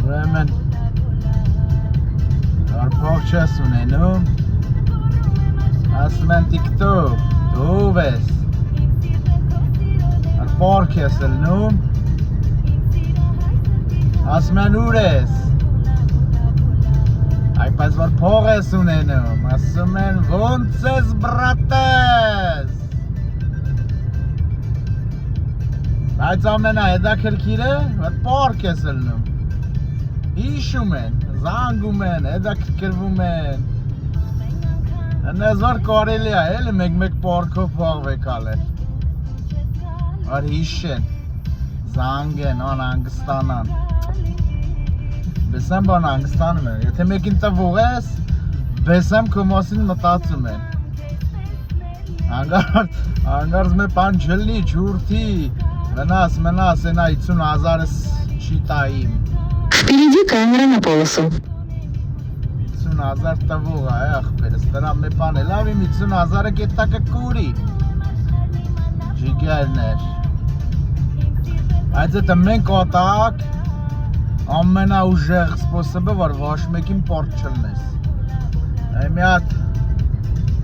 Ուրեմն Փող չես ունենում Ասում են TikTok Դու ես Պորք ես լնում Ասում են ուր ես Այպես որ փող ես ունենում Ասում են ոնց ես բրատես Բայց ամենահետաքրքիրը որ պորք ես լնում Հիշում են, զանգում են, հետաքրքրվում են Այնպես որ կարելի է էլի մեկ պորքով փող վեկալել Որ հիշեն, զանգեն, անհանգստանան Բեսեմ բան հանգստանում են, եթե մեկին տվող ես Բեսեմ քո մասին մտածում են Հանգարց մի բան չլնի, չուրթի Մնաս, այնա 50,000-ը չի տայիմ Впереди камера на полосу. 50,000 տվող է ախպերս, դրա մի բան է, լավ իմ 50,000-ը կետակը կուրի Ջիգերներ Այդ էտը մենք ոտակ ամենաուժեղ սպոսըբը, որ ոչ մեկին պորտ չլնես Մի հատ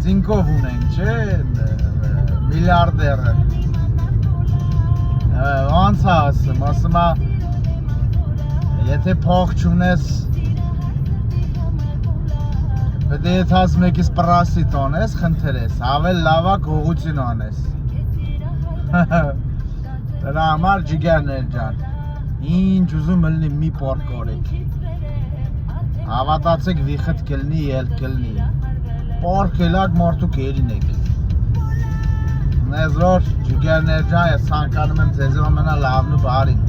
ծինկով ունենք, չէ, միլիարդերը Ոնց է ասում է Եթե փող չունես Պետք է եթաց մեկիս պրասի տոնես, խնդրես, ավել լավա գողություն անես Դրա համար ջիգերներ ջան Ինչ ուզում ըլնի մի պորտ կորեք Հավատացեք վիխտ կլնի, ել կլնի Պորտ կելակ մարդու կերինեք Նեզ որ ջիգերներ ջան, ես սանկանում եմ ձեզի ամենա լավն ու բարին